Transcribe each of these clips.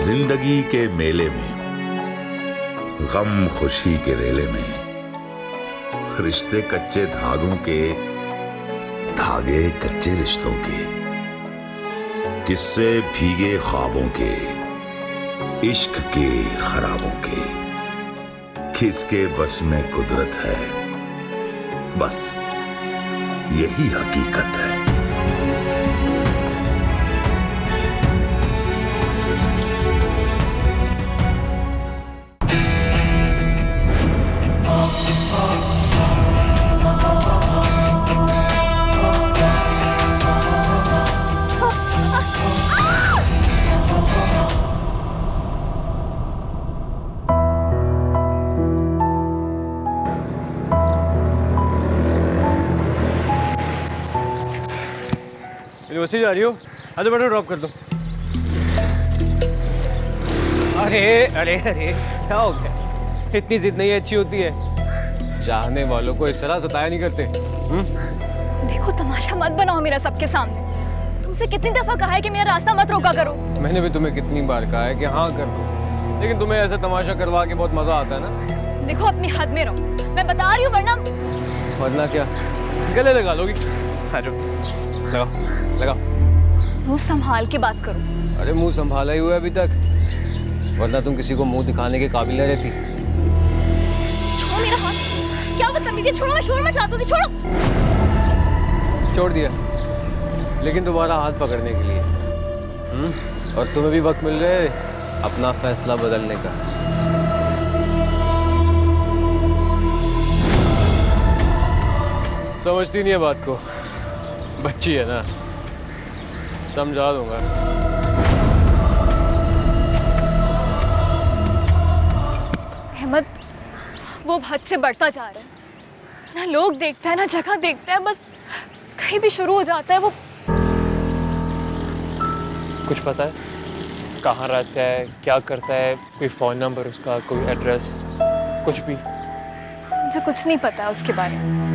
जिंदगी के मेले में, गम खुशी के रेले में, रिश्ते कच्चे धागों के, धागे कच्चे रिश्तों के, किस्से भीगे ख्वाबों के, इश्क के खराबों के, किसके बस में कुदरत है, बस यही हकीकत है। यूनिवर्सिटी जा रही हो? आधे बैठो, ड्रॉप कर दो। अरे अरे अरे क्या हो गया? इतनी जिद नहीं अच्छी होती है। चाहने वालों को इस तरह सताया नहीं करते। देखो, तमाशा मत बनाओ मेरा सबके सामने। तुमसे कितनी दफा कहा है कि मेरा रास्ता मत रोका करो। मैंने भी तुम्हें कितनी बार कहा है कि हाँ कर दो, लेकिन तुम्हें ऐसा तमाशा करवा के बहुत मजा आता है ना। देखो, अपनी हद में रहो, मैं बता रही हूँ, वरना क्या गले लगा लोगी? आ जाओ, लगाओ लगाओ। मुंह संभाल के बात करो। अरे मुंह संभाला ही हुआ अभी तक, वरना तुम किसी को मुंह दिखाने के काबिल न रहती। छोड़ो मेरा हाथ। क्या बदतमीजी, छोड़ो, मैं शोर मचा दूंगी, छोड़ो। छोड़ दिया, लेकिन तुम्हारा हाथ पकड़ने के लिए। और तुम्हें भी वक्त मिल रहा है अपना फैसला बदलने का। समझती नहीं है बात को, बच्ची है ना, समझा दूंगा। अहमद, वो हद से बढ़ता जा रहा है। ना लोग देखता है, ना जगह देखता है, बस कहीं भी शुरू हो जाता है वो। कुछ पता है कहाँ रहता है, क्या करता है, कोई फ़ोन नंबर उसका, कोई एड्रेस, कुछ भी? मुझे कुछ नहीं पता है उसके बारे में।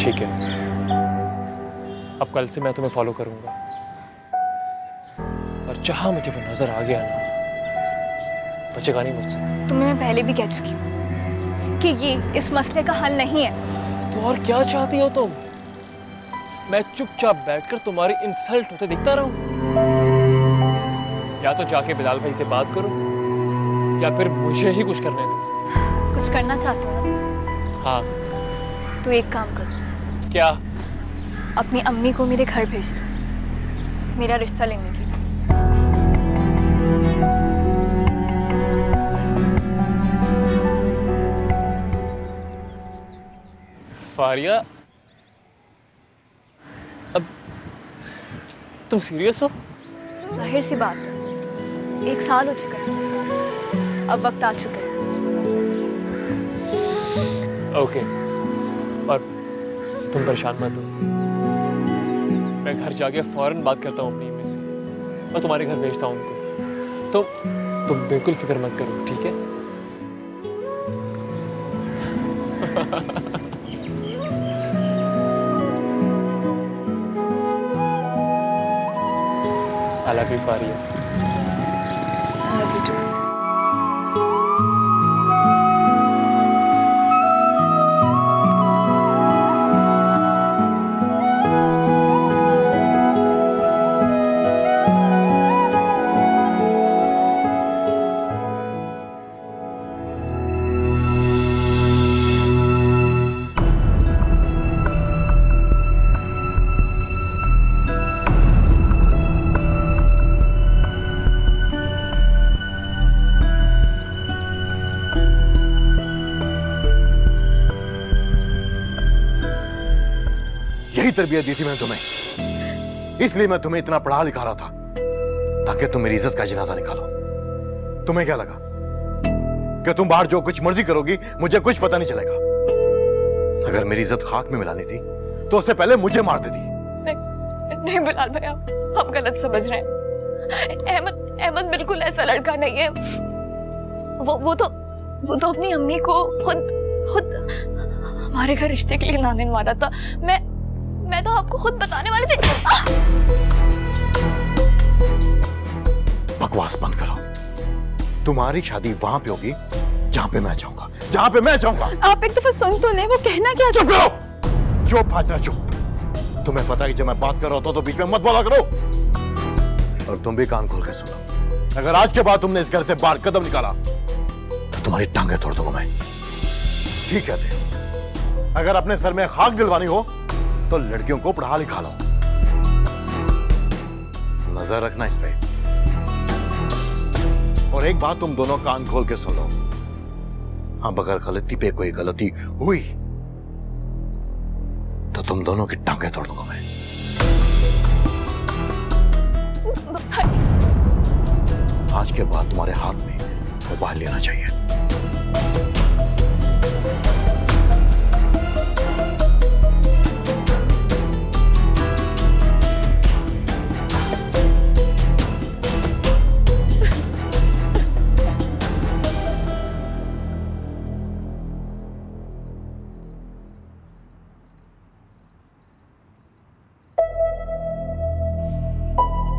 ठीक है, अब कल से मैं तुम्हें फॉलो करूंगा, और जहां मुझे वो नजर आ गया ना, बचेगा नहीं मुझसे। तुम्हें मैं पहले भी कह चुकी हूँ कि ये इस मसले का हल नहीं है। तो और क्या चाहती हो तुम? मैं चुपचाप बैठकर तुम्हारी इंसल्ट होते दिखता रहूं? या तो जाके बिलाल भाई से बात करो, या फिर मुझे ही कुछ करने दो। कुछ करना चाहते हो ना? हाँ। तो एक काम करो। क्या? अपनी अम्मी को मेरे घर भेज दो, मेरा रिश्ता लेने की। फारिया, अब तुम सीरियस हो? जाहिर सी बात है, 1 साल हो चुका है मेरे साथ, अब वक्त आ चुका है। ओके, और तुम परेशान मत हो, मैं घर जाके फौरन बात करता हूँ अपनी अम्मी से, और तुम्हारे घर भेजता हूँ उनको। तो तुम बिल्कुल फिक्र मत करो, ठीक है? I love you, Faria. I love you too. यही तरबियत दी थी मैंने तुम्हें, इसलिए मैं तुम्हें इतना पढ़ा लिखा रहा था ताकि तुम मेरी इज्जत का जनाजा निकालो। तुम्हें क्या लगा कि तुम बाहर जो कुछ मर्जी करोगी मुझे कुछ पता नहीं चलेगा? अगर मेरी इज्जत खाक में मिलानी थी तो उससे पहले मुझे मार देती। नहीं बिलाल भाई, आप गलत समझ रहे हैं। अहमद बिल्कुल ऐसा लड़का नहीं है। वो तो अपनी अम्मी को खुद हमारे घर रिश्ते के लिए लाने वाला था। मैं तो आपको खुद बताने वाली थी। बकवास बंद करो। तुम्हारी शादी वहां पे होगी जहां पे मैं चाहूंगा, जहां पे मैं चाहूंगा। आप एक दफा सुन तो ले, वो कहना क्या। चुप करो, चुप हाजरा चुप। तुम्हें पता है कि जब मैं बात कर रहा होता हूं तो बीच में मत बोला करो। और तुम भी कान खोल के सुनो, अगर आज के बाद तुमने इस घर से बाहर कदम निकाला तो तुम्हारी टांगे तोड़ दूंगा मैं। ठीक कहते हो, अगर अपने सर में खाक दिलवानी हो तो लड़कियों को पढ़ा लिखा लो। नजर रखना इस पे। और एक बात तुम दोनों कान खोल के सुन लो, अब अगर गलती पे कोई गलती हुई तो तुम दोनों की टांगे तोड़ दूंगा मैं। आज के बाद तुम्हारे हाथ में मोबाइल लेना चाहिए।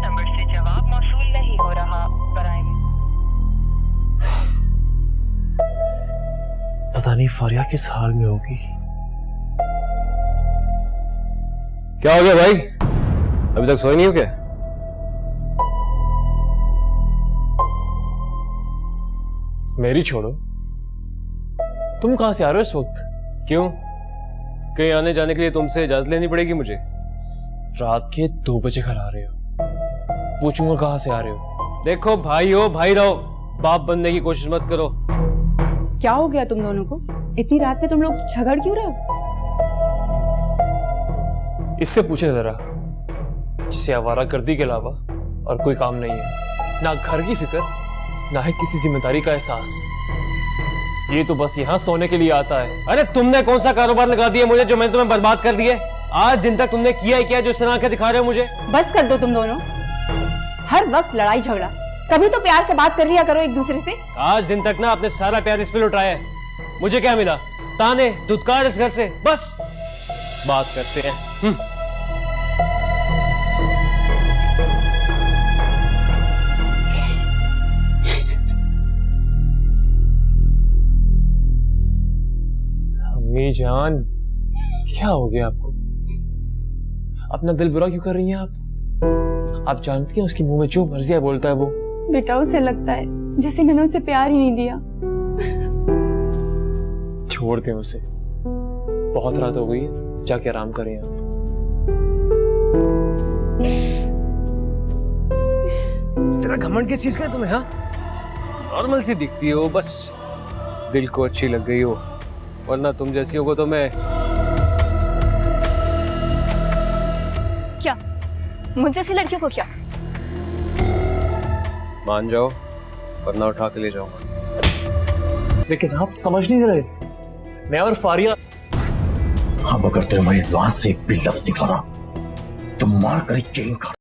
नंबर से जवाब मौसूल नहीं हो रहा, बराए पता नहीं फारिया किस हाल में होगी। क्या हो गया भाई, अभी तक सोए नहीं हो क्या? मेरी छोड़ो, तुम कहां से आ रहे हो इस वक्त? क्यों, कहीं आने जाने के लिए तुमसे इजाजत लेनी पड़ेगी मुझे? रात के 2 बजे घर आ रहे हो, पूछूंगा कहां से आ रहे हो। देखो भाई हो भाई रहो, बाप बनने की कोशिश मत करो। क्या हो गया तुम दोनों को? इतनी रात में तुम लोग झगड़ क्यों रहे हो? इससे पूछे जरा, जिसे आवारागर्दी के अलावा और कोई काम नहीं है, ना घर की फिक्र, ना है किसी जिम्मेदारी का एहसास। ये तो बस यहाँ सोने के लिए आता है। अरे तुमने कौन सा कारोबार लगा दिया मुझे जो मैंने तुम्हें बर्बाद कर दिए? आज दिन तक तुमने किया ही क्या जो इस तरह आंखें दिखा रहे हो मुझे? बस कर दो तुम दोनों, हर वक्त लड़ाई झगड़ा। कभी तो प्यार से बात कर लिया करो एक दूसरे से। आज दिन तक ना आपने सारा प्यार इस पे लुटाया है। मुझे क्या मिला? ताने धुतकार इस घर से। बस बात करते हैं। अम्मी जान, क्या हो गया आपको? अपना दिल बुरा क्यों कर रही हैं आप? आप जानती हैं उसके मुंह में जो मर्जी है बोलता है वो। बेटा उसे लगता है जैसे मैंने उसे प्यार ही नहीं दिया। छोड़ दें उसे, बहुत रात हो गई है, जाके आराम करें आप। तेरा घमंड किस चीज का है तुम्हें? हाँ, नॉर्मल सी दिखती हो, बस दिल को अच्छी लग गई हो, वरना तुम जैसी हो तो मैं। क्या मुझ जैसी लड़कियों को क्या? मान जाओ वरना उठा के ले जाऊंगा। लेकिन आप समझ नहीं रहे, मैं और फारिया। अब अगर तेरे मेरी जुबान से एक भी लफ्ज निकला ना तो मार कर एक चेन काट।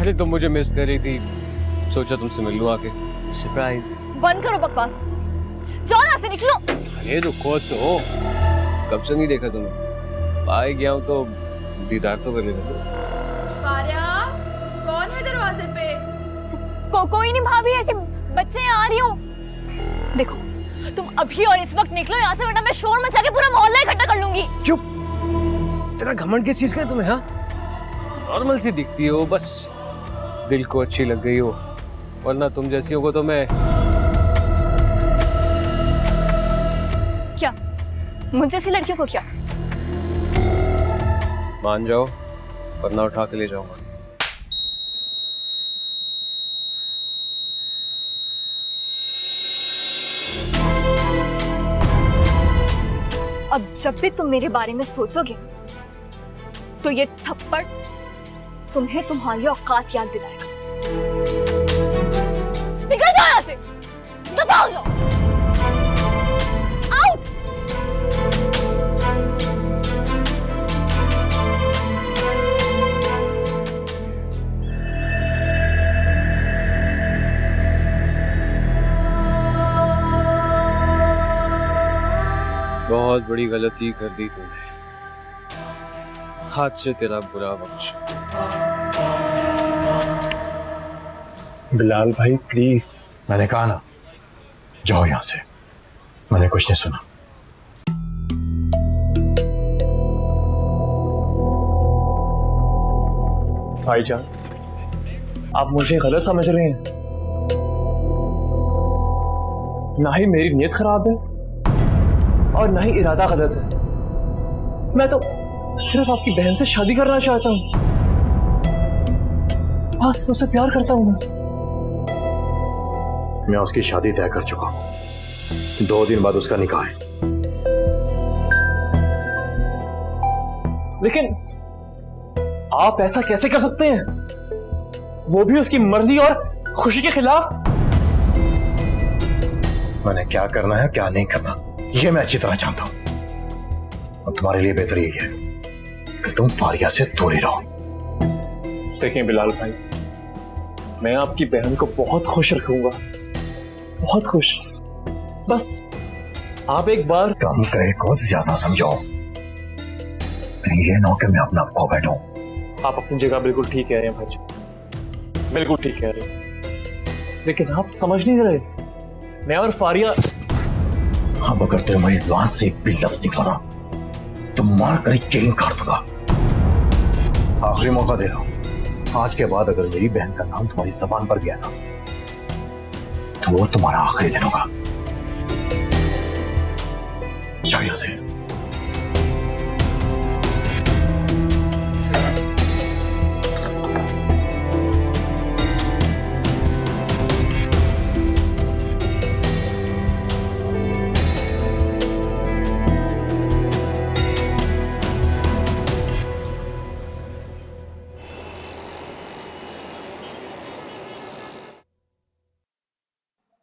अरे तुम मुझे मिस कर रही थी, सोचा तुमसे मिल लूं आके। सरप्राइज। बंद करो बकवास, जाओ यहाँ से, निकलो। अरे रुको तो, कब से नहीं देखा तुम्हें? आ ही गया हूं तो दीदार तो कर लेना। फारिया, कौन है दरवाजे पे? कोई नहीं भाभी, ऐसे बच्चे आ रही हूँ। देखो तुम अभी और इस वक्त निकलो यहाँ से, वरना मैं शोर मचा के पूरा मोहल्ला इकट्ठा कर लूंगी। चुप, तेरा घमंड किस चीज का है तुम्हें? हाँ, नॉर्मल सी दिखती हो, बस दिल को अच्छी लग गई हो, वरना तुम जैसी हो तो मैं। क्या मुझ जैसी लड़कियों को क्या? मान जाओ वरना उठा के ले जाऊंगा। अब जब भी तुम मेरे बारे में सोचोगे तो ये थप्पड़ तुम्हें तुम्हारी औकात याद दिलाएगा। निकल जाओ यहाँ से, दफा हो जाओ। आउट। बहुत बड़ी गलती कर दी तूने। हाथ से तेरा बुरा वक्त। बिलाल भाई प्लीज। मैंने कहा ना, जाओ यहां से। मैंने कुछ नहीं सुना। भाईजान, आप मुझे गलत समझ रहे हैं। ना ही मेरी नीयत खराब है और ना ही इरादा गलत है। मैं तो सिर्फ आपकी बहन से शादी करना चाहता हूं। बस उससे प्यार करता हूं मैं उसकी शादी तय कर चुका हूं। 2 दिन बाद उसका निकाह है। लेकिन आप ऐसा कैसे कर सकते हैं, वो भी उसकी मर्जी और खुशी के खिलाफ? मैंने क्या करना है क्या नहीं करना ये मैं अच्छी तरह जानता हूं। और तुम्हारे लिए बेहतर यही है कि तुम फारिया से दूर ही रहो। देखिए बिलाल भाई, मैं आपकी बहन को बहुत खुश रखूंगा, बहुत खुश। बस आप एक बार कम कहे को ज्यादा समझो। ये ना कि मैं अपना खो बैठूं। आप अपनी जगह बिल्कुल ठीक कह रहे हैं भाई, बिल्कुल ठीक कह रहे हैं, लेकिन आप समझ नहीं रहे। मैं और फारिया, अब अगर तुम्हारी जुबान से एक भी लफ्ज निकला ना तो मार कर चेन काट दूंगा। आखिरी मौका दे रहा हूं। आज के बाद अगर मेरी बहन का नाम तुम्हारी जबान पर गया ना तो वो तुम्हारा आखिरी दिन होगा। जाओ यहां से।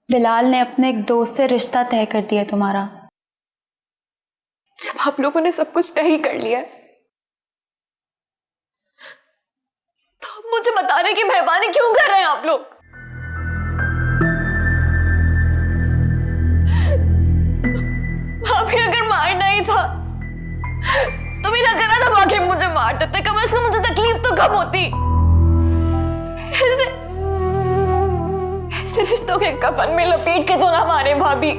बिलाल ने अपने एक दोस्त से रिश्ता तय कर दिया तुम्हारा। जब आप लोगों ने सब कुछ तय ही कर लिया है तो आप मुझे बताने की मेहरबानी क्यों कर रहे हैं आप लोग? अभी अगर मारना ही था तो मेरा गला दबा के मुझे मार देते, कम से कम मुझे तकलीफ तो कम होती। ऐसे रिश्तों के कफन में लपेट के तो ना मारे भाभी।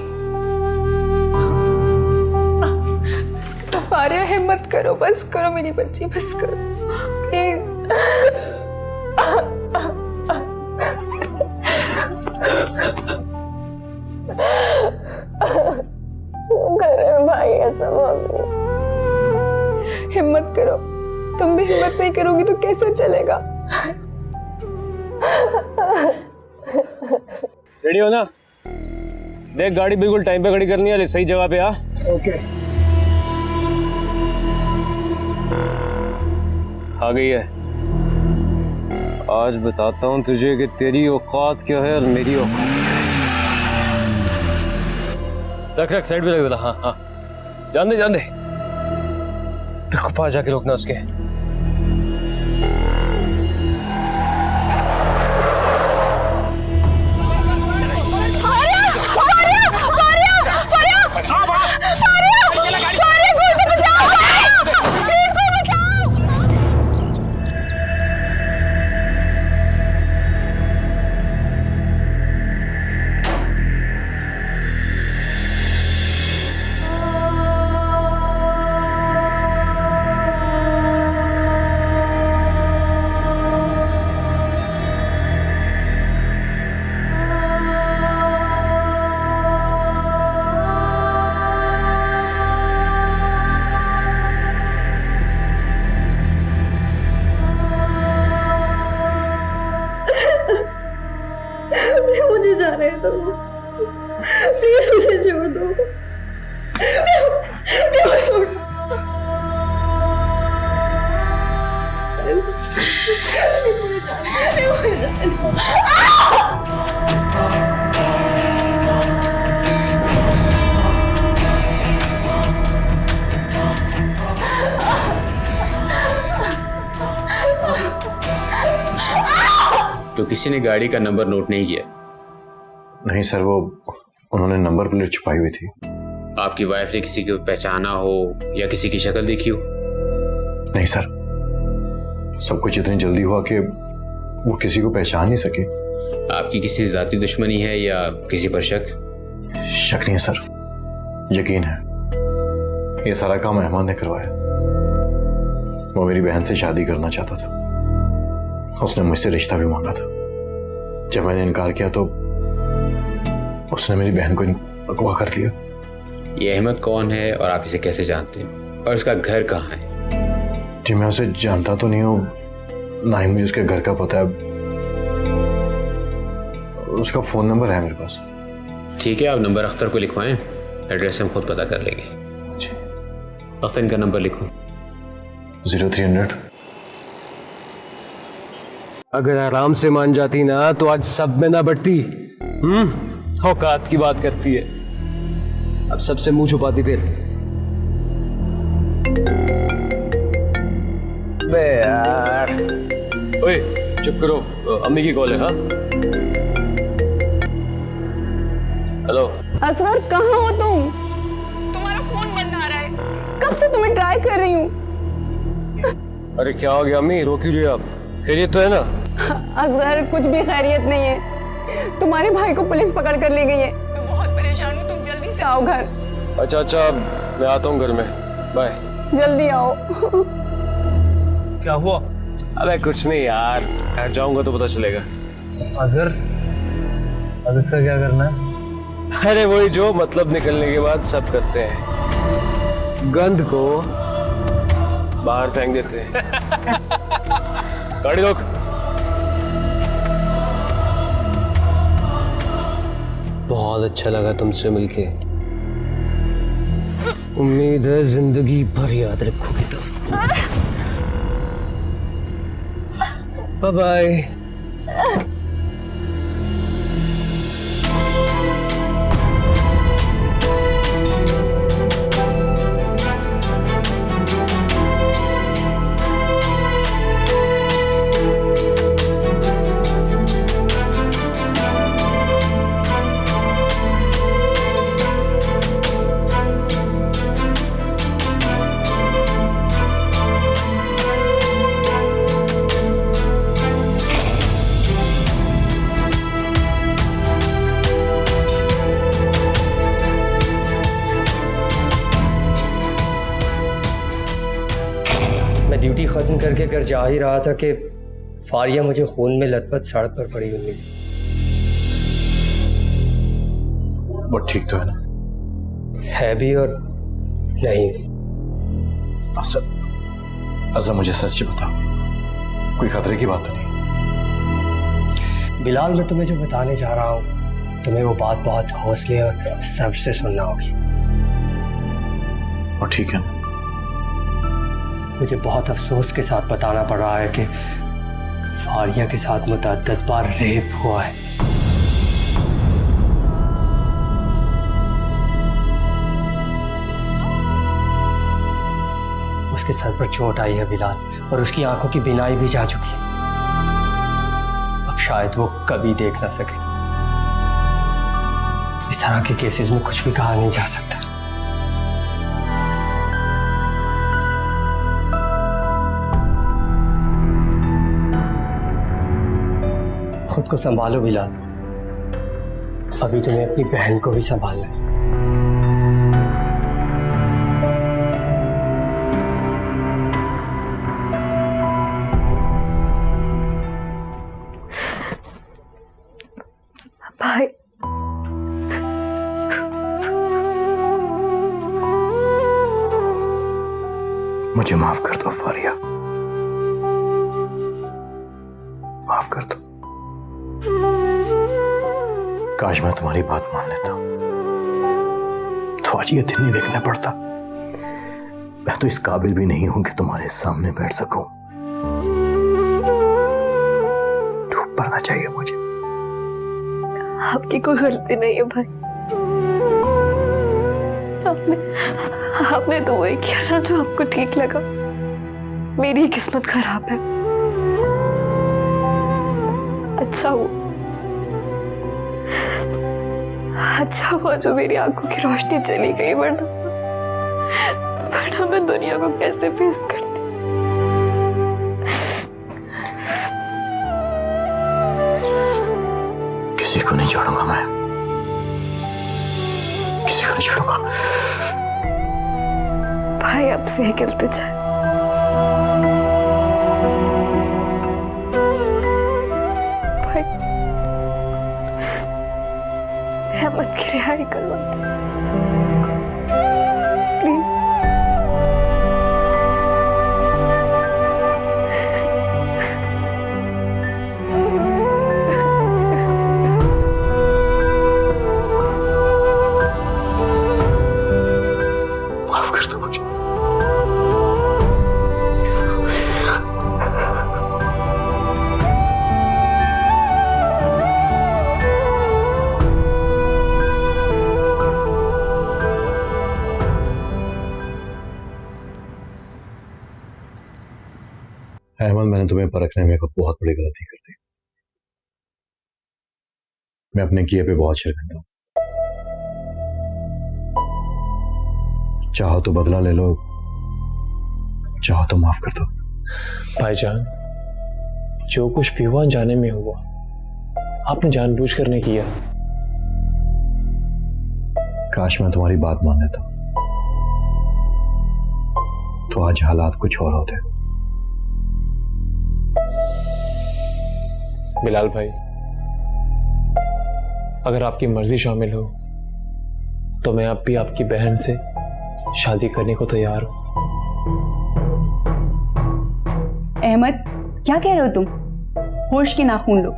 बस करो फारिया, हिम्मत करो, बस करो मेरी बच्ची, बस करो प्लीज। भाई ऐसा हिम्मत करो, तुम भी हिम्मत नहीं करोगी तो कैसे चलेगा। रेडी हो ना? देख गाड़ी बिल्कुल टाइम पे खड़ी करनी है, सही जगह पे आ। ओके। आ गई है। आज बताता हूँ तुझे कि तेरी औकात क्या है और मेरी औकात क्या है। रख रख साइड पे रख दे। हाँ हाँ, जान दे जान दे। पास जाके रोकना उसके। मुझे जाने दो, प्लीज मुझे छोड़ दो, छोड़ दो। तो किसी ने गाड़ी का नंबर नोट नहीं किया? नहीं सर, वो उन्होंने नंबर प्लेट छुपाई हुई थी आपकी वाइफ ने किसी को पहचाना हो या किसी की शक्ल देखी हो? नहीं सर, सब कुछ इतनी जल्दी हुआ कि वो किसी को पहचान नहीं सके। आपकी किसी जाती दुश्मनी है या किसी पर शक? शक नहीं है सर, यकीन है। ये सारा काम अहमद ने करवाया। वो मेरी बहन से शादी करना चाहता था। उसने मुझसे रिश्ता भी मांगा था। जब मैंने इनकार किया तो उसने मेरी बहन को अगवा कर दिया। ये अहमद कौन है और आप इसे कैसे जानते हैं, और इसका घर कहाँ है? जी मैं उसे जानता तो नहीं हूँ, ना ही मुझे उसके घर का पता है। उसका फोन नंबर है मेरे पास। ठीक है, आप नंबर अख्तर को लिखवाएं, एड्रेस हम खुद पता कर लेंगे। जी। अख्तर, इनका नंबर लिखो। 0300। अगर आराम से मान जाती ना तो आज सब में ना बढ़ती। औकात की बात करती है, अब सबसे मुंह छुपाती फिर। बे यार, ओए चुप करो, अम्मी की कॉल है। हाँ हेलो असगर, कहाँ हो तुम? तुम्हारा फोन बंद आ रहा है, कब से तुम्हें ट्राई कर रही हूँ। अरे क्या हो गया अम्मी, रो क्यों रही हो आप? खैरियत तो है ना? असगर, कुछ भी खैरियत नहीं है। तुम्हारे भाई को पुलिस पकड़ कर ले गई है। मैं बहुत परेशान हूँ, तुम जल्दी से आओ घर। अच्छा मैं आता हूँ घर में, बाय। जल्दी आओ। क्या हुआ? अबे कुछ नहीं यार, घर जाऊंगा तो पता चलेगा। अजहर, अब इसका क्या करना है? अरे वही जो मतलब निकलने के बाद सब करते हैं, गंद को बाहर फेंक देते हैं। गाड़ी रोक। बहुत अच्छा लगा तुमसे मिलके, उम्मीद है जिंदगी भर याद रखोगी तुम। Bye bye. मैं ड्यूटी ख़त्म करके घर जा ही रहा था कि फारिया मुझे खून में लथपथ सड़क पर पड़ी हुई मिली। वो ठीक तो है ना? है भी और नहीं। अच्छा मुझे सच बता, कोई खतरे की बात तो नहीं? बिलाल, मैं तुम्हें जो बताने जा रहा हूँ, तुम्हें वो बात बहुत हौसले और सब्र से सुनना होगी। और ठीक है ना? मुझे बहुत अफसोस के साथ बताना पड़ रहा है कि फारिया के साथ मुतअद्दिद बार रेप हुआ है। उसके सर पर चोट आई है बिलाल, और उसकी आंखों की बीनाई भी जा चुकी है। अब शायद वो कभी देख ना सके। इस तरह के केसेस में कुछ भी कहा नहीं जा सकता। खुद को संभालो बिलाल, अभी तुम्हें अपनी बहन को भी संभालना है। भाई, मुझे माफ कर दो फारिया, माफ कर दो। काश मैं तुम्हारी बात मान लेता तो आज ये दिन नहीं देखना पड़ता। मैं तो इस काबिल भी नहीं हूं कि तुम्हारे सामने बैठ सकूं। धूप पड़ना चाहिए मुझे। आपकी कोई गलती नहीं है भाई। आपने तो वही किया ना जो आपको ठीक लगा। मेरी किस्मत खराब है। अच्छा हुआ अच्छा हुआ जो मेरी आंखों की रोशनी चली गई, वरना मैं दुनिया को कैसे फेस करती। किसी को नहीं छोड़ूंगा मैं, किसी को नहीं छोड़ूंगा। भाई अब से गलती जाए। भाई अहमद की रिहाई करवा दे प्लीज। माफ कर दो मुझे। अहमद, मैंने तुम्हें परखने में एक बहुत बड़ी गलती कर दी। मैं अपने किए पे बहुत शर्मिंदा हूं। चाहो तो बदला ले लो, चाहो तो माफ कर दो। भाईजान, जो कुछ भी हुआ अनजाने में हुआ, आपने जानबूझकर नहीं किया। काश मैं तुम्हारी बात मान लेता तो आज हालात कुछ और होते। बिलाल भाई, अगर आपकी मर्जी शामिल हो तो मैं अब भी आपकी बहन से शादी करने को तैयार हूं। अहमद, क्या कह रहे हो तुम? होश के नाखून लो।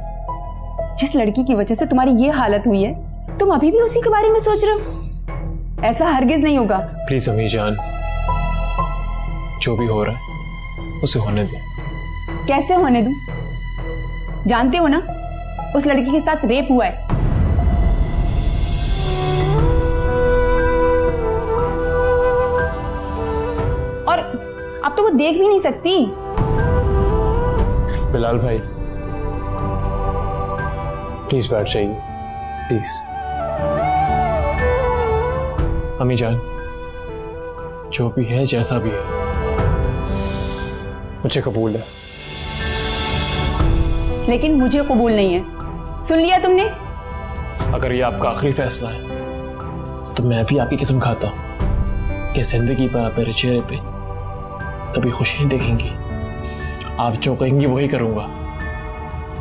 जिस लड़की की वजह से तुम्हारी ये हालत हुई है, तुम अभी भी उसी के बारे में सोच रहे हो? ऐसा हरगिज नहीं होगा। प्लीज अम्मी जान, जो भी हो रहा है उसे होने दो। कैसे होने दूं? जानते हो ना, उस लड़की के साथ रेप हुआ है। और अब तो वो देख भी नहीं सकती। बिलाल भाई, प्लीज बैठ जाइए, प्लीज। अम्मी जान, जो भी है जैसा भी है, मुझे कबूल है। लेकिन मुझे कबूल नहीं है। सुन लिया तुमने? अगर ये आपका आखिरी फैसला है तो मैं भी आपकी कसम खाता हूं कि जिंदगी पर आप मेरे चेहरे पे कभी खुशी नहीं देखेंगी। आप जो कहेंगी वही करूंगा,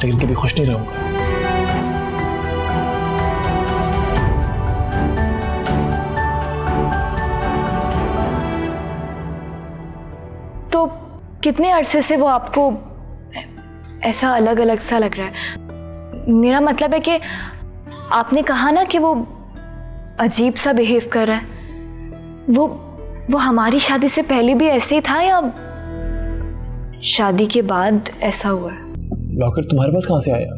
लेकिन कभी खुश नहीं रहूंगा। तो कितने अरसे से वो आपको ऐसा अलग अलग सा लग रहा है? मेरा मतलब है कि आपने कहा ना कि वो अजीब सा बिहेव कर रहा है। वो हमारी शादी से पहले भी ऐसे ही था या शादी के बाद ऐसा हुआ है? लॉकेट तुम्हारे पास कहां से आया?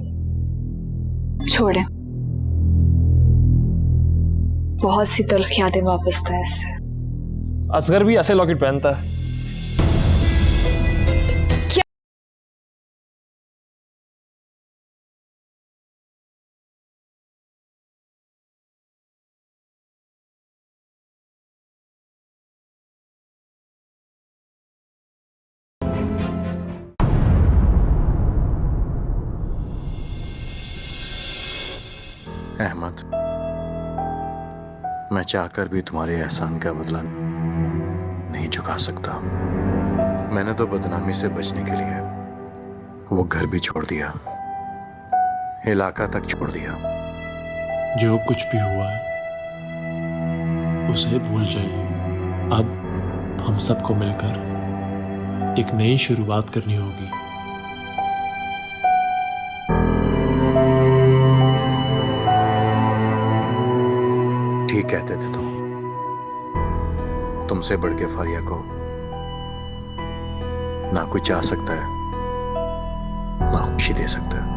छोड़े, बहुत सी तल्ख यादें वापस था इससे। असगर भी ऐसे लॉकेट पहनता है? अहमद, मैं चाहकर भी तुम्हारे एहसान का बदला नहीं चुका सकता। मैंने तो बदनामी से बचने के लिए वो घर भी छोड़ दिया, इलाका तक छोड़ दिया। जो कुछ भी हुआ है उसे भूल जाइए। अब हम सबको मिलकर एक नई शुरुआत करनी होगी। ठीक कहते थे तुम। तुमसे बढ़ के फारिया को ना कोई चाह सकता है, ना खुशी दे सकता है।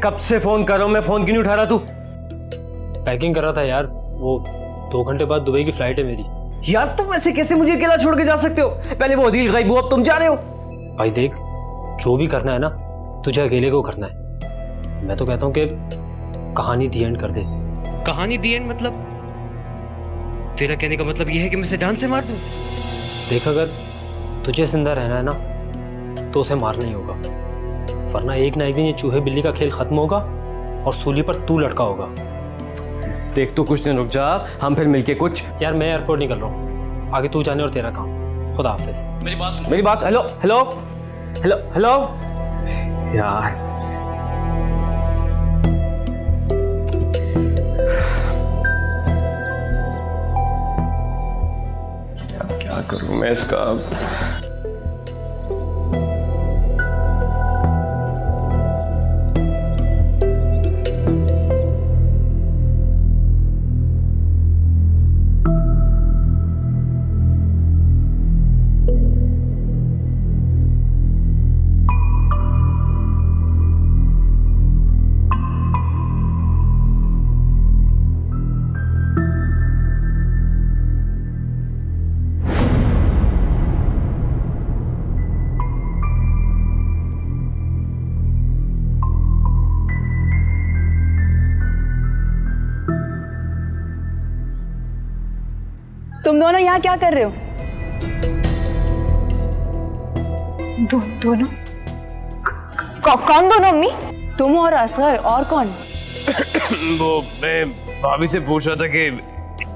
कब से फोन कर रहा हूँ मैं, फोन क्यों नहीं उठा रहा तू? पैकिंग कर रहा था यार, वो 2 घंटे बाद दुबई की फ्लाइट है मेरी। यार तुम ऐसे कैसे मुझे अकेला छोड़ के जा सकते हो? पहले वो अदील गायब हुआ, अब तुम जा रहे हो। भाई देख, जो भी करना है ना तुझे अकेले को करना है। मैं तो कहता हूँ कि कहानी दी एंड कर दे। कहानी दी एंड मतलब? तेरा कहने का मतलब ये है कि मैं उसे जान से मार दूं? देख, अगर तुझे जिंदा रहना है ना तो उसे मारना ही होगा, वरना एक ना एक दिन ये चूहे बिल्ली का खेल खत्म होगा और सूली पर तू लटका होगा। देख तू कुछ दिन रुक जा, हम फिर मिलके कुछ। यार मैं एयरपोर्ट निकल रहा हूँ, आगे तू जाने और तेरा काम। खुदा हाफिज। मेरी बात, हेलो हेलो हेलो हेलो। यार क्या करूं मैं इसका? तुम दोनों यहाँ क्या कर रहे हो? दोनों? कौन दोनों अम्मी? तुम और असगर, और कौन? वो मैं भाभी से पूछ रहा था कि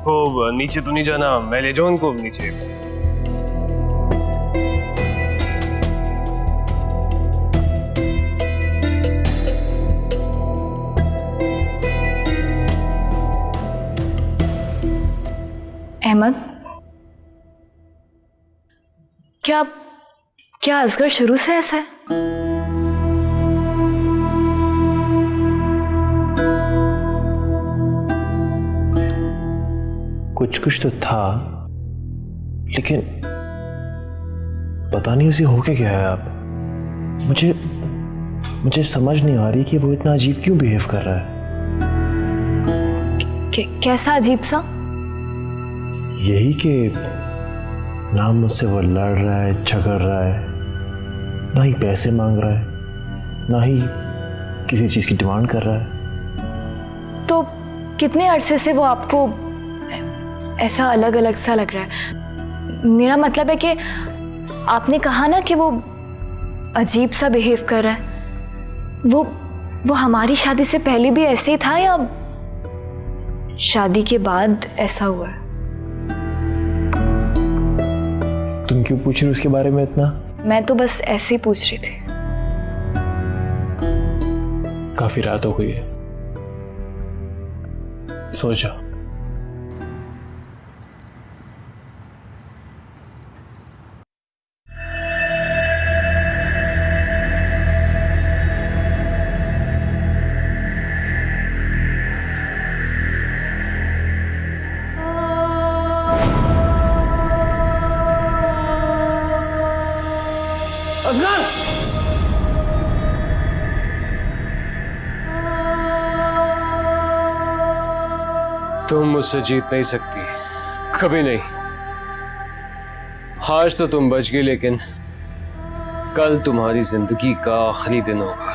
वो नीचे तो नहीं जाना, मैं ले जाऊं उनको नीचे। अहमद, क्या असगर शुरू से ऐसा है? कुछ तो था, लेकिन पता नहीं उसे हो क्या गया है। अब मुझे समझ नहीं आ रही कि वो इतना अजीब क्यों बिहेव कर रहा है। कैसा अजीब सा? यही कि ना मुझसे वो लड़ रहा है, झगड़ रहा है, ना ही पैसे मांग रहा है, ना ही किसी चीज़ की डिमांड कर रहा है। तो कितने अरसे से वो आपको ऐसा अलग अलग सा लग रहा है? मेरा मतलब है कि आपने कहा ना कि वो अजीब सा बिहेव कर रहा है। वो हमारी शादी से पहले भी ऐसे ही था या शादी के बाद ऐसा हुआ है? तुम क्यों पूछ रही हो उसके बारे में इतना? मैं तो बस ऐसे ही पूछ रही थी। काफी रात हो गई है, सो जाओ। तुम मुझसे जीत नहीं सकती, कभी नहीं। आज तो तुम बच गई, लेकिन कल तुम्हारी जिंदगी का आखिरी दिन होगा।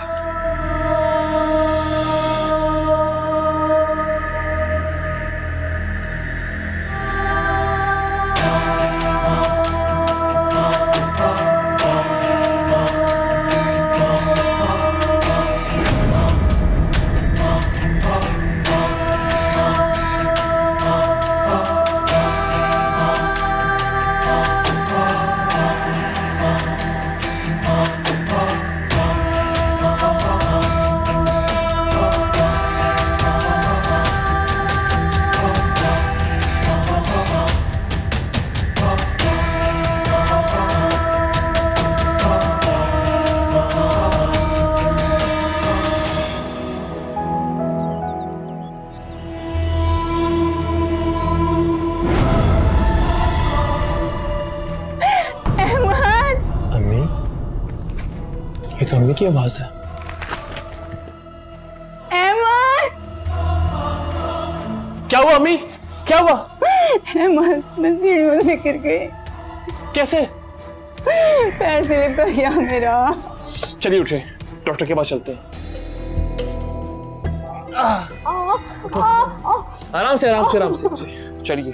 ये तो अम्मी की आवाज है। क्या हुआ अम्मी? क्या हुआ? अहमद, मैं सीढ़ियों से गिर गई। कैसे? पैर स्लिप कर गया मेरा। चलिए उठे, डॉक्टर के पास चलते हैं। आराम से आराम से आराम से चलिए।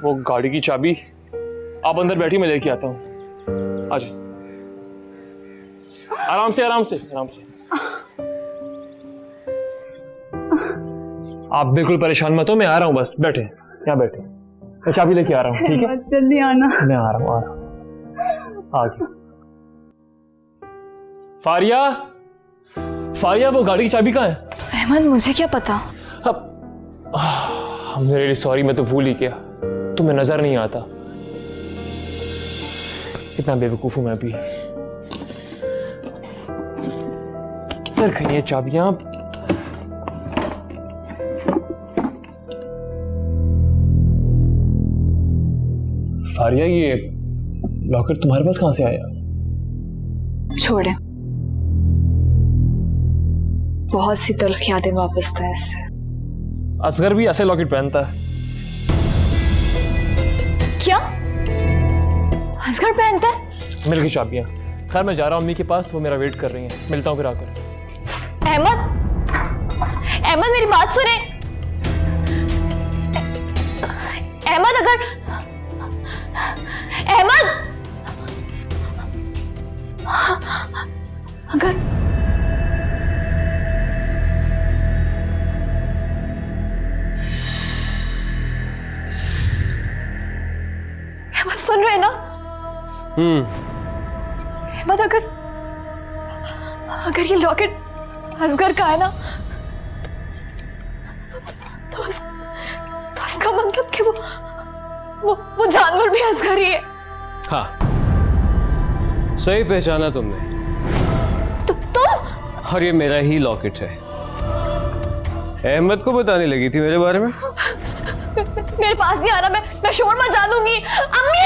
वो गाड़ी की चाबी आप अंदर बैठी, मैं लेके आता हूँ। आ जाओ, आराम से आराम से आराम से। आप बिल्कुल परेशान मत हो, मैं आ रहा हूँ, बस बैठे यहाँ बैठे, मैं चाबी लेके आ रहा हूँ। ठीक है, जल्दी आना। मैं आ रहा हूँ आ गया। फारिया, फारिया, वो गाड़ी की चाबी कहाँ है? अहमद, मुझे क्या पता। मेरे लिए सॉरी, मैं तो भूल ही गया, तुम्हें नजर नहीं आता। कितना बेवकूफ हूं मैं भी। किधर गई ये चाबियां? फारिया, ये लॉकेट तुम्हारे पास कहां से आया? छोड़े, बहुत सी तल्ख यादें वापस था इससे। असगर भी ऐसे लॉकेट पहनता है। क्या असगर पहनता है? मिल गई चाबियां। खैर, मैं जा रहा हूं अम्मी के पास, वो मेरा वेट कर रही हैं। मिलता हूं फिर आकर। अहमद, अहमद मेरी बात सुने। अहमद, अगर अहमद, अगर अहमद सुन रहे ना? अहमद, अगर ये लॉकेट असगर का है ना, तो उसका मतलब कि वो जानवर भी असगर ही है। हाँ, सही पहचाना तुमने। तो तुम? और ये मेरा ही लॉकेट है। अहमद को बताने लगी थी मेरे बारे में? मेरे पास नहीं आना, मैं शोर मचा दूंगी। अम्मी,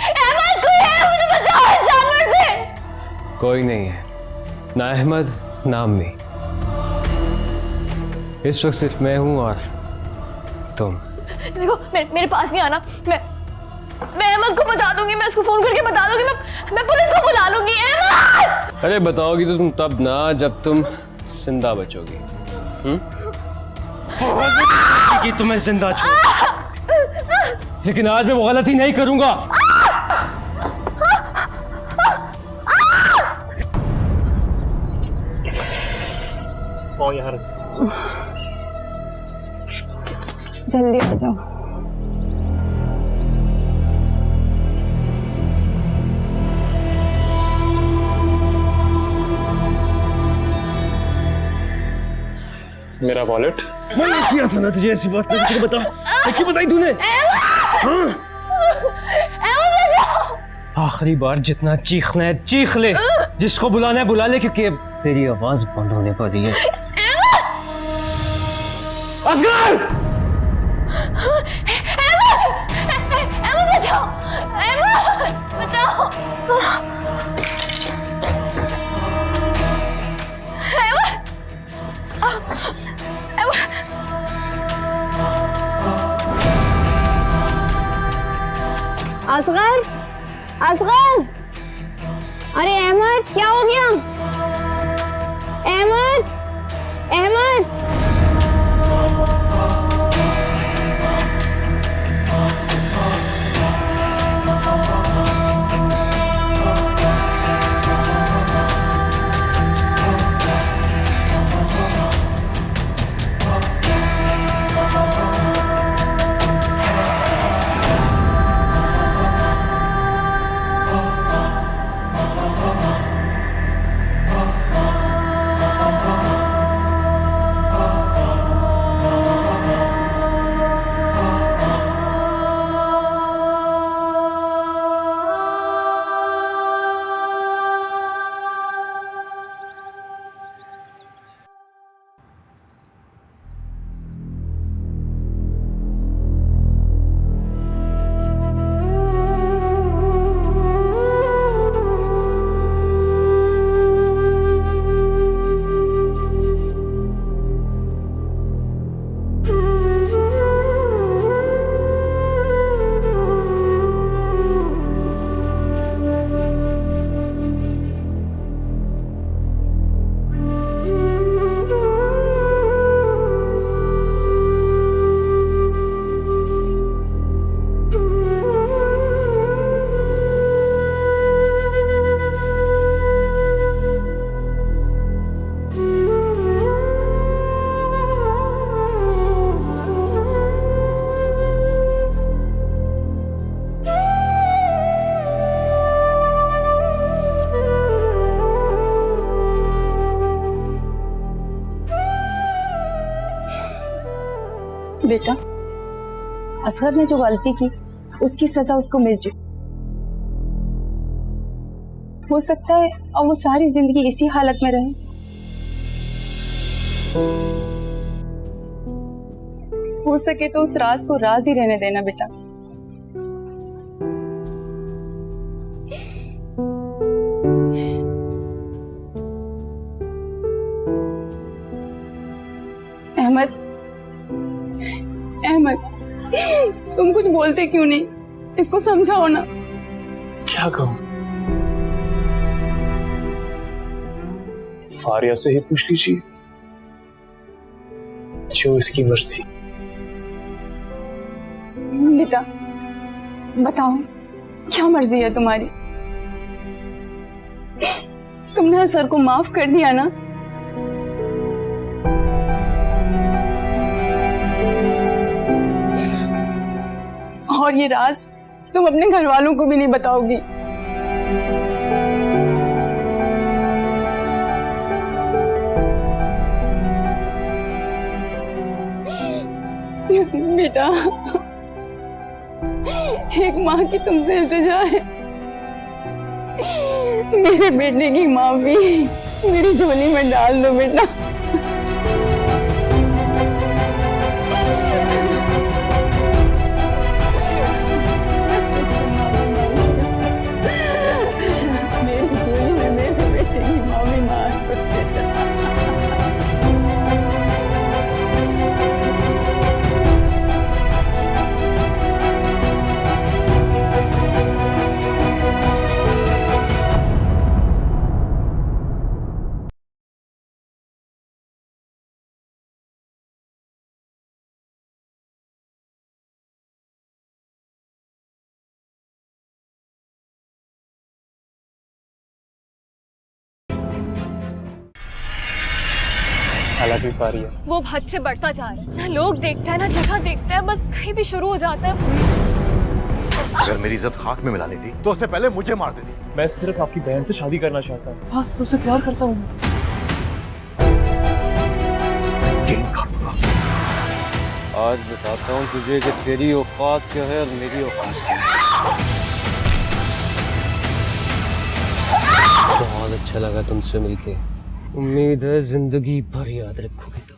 अहमद कोई है, मुझे बचाओ जानवर से। कोई नहीं है, ना अहमद ना अम्मी। इस वक्त सिर्फ मैं हूं और तुम। देखो, मेरे पास नहीं आना। मैं अहमद को बता दूंगी, मैं उसको फोन करके बता दूंगी, मैं पुलिस को बुला लूंगी। अहमद! अरे बताओगी तो तुम तब ना, जब तुम जिंदा बचोगी। कि तुम्हें जिंदा छोड़, लेकिन आज मैं वो गलती नहीं करूंगा। यार, जल्दी आ जाओ। मेरा वॉलेट मैंने किया था ना तुझे ऐसी बात, मैं तुझे बता, क्यों बताई तूने? आखिरी बार जितना चीखना है चीख ले, जिसको बुलाना है बुला ले, क्योंकि अब तेरी आवाज बंद होने वाली है। असगर! अहमद बचाओ, अहमद बचाओ। असगर, असगर, अरे अहमद, क्या हो गया? अहमद, अहमद, बेटा, असगर ने जो गलती की उसकी सजा उसको मिल चुकी। हो सकता है और वो सारी जिंदगी इसी हालत में रहे। हो सके तो उस राज को राज ही रहने देना बेटा। अहमद, अहमद, तुम कुछ बोलते क्यों नहीं? इसको समझाओ ना। क्या कहूं? फारिया से ही पूछ लीजिए, जो इसकी मर्जी। बेटा बताओ, क्या मर्जी है तुम्हारी? तुमने असर को माफ कर दिया ना? और ये राज तुम अपने घर वालों को भी नहीं बताओगी? बेटा, एक माँ की तुमसे इल्तिजा है, मेरे बेटे की माफी मेरी झोली में डाल दो बेटा। मेरी झोली में मेरे बेटे की माफी मांग दो बेटा। हालांकि फारिया, वो हद से बढ़ता जा रहा है, ना लोग देखते हैं ना जगह देखते हैं, बस कहीं भी शुरू हो जाता है। अगर मेरी इज्जत खाक में मिलानी थी तो उससे पहले मुझे मार देती। मैं सिर्फ आपकी बहन से शादी करना चाहता हूँ, बस उससे प्यार करता हूँ। आज बताता हूँ तुझे कि तेरी औकात क्या है और मेरी औकात क्या है। बहुत अच्छा लगा तुमसे मिलके। उम्मीद है जिंदगी भर याद रखोगे।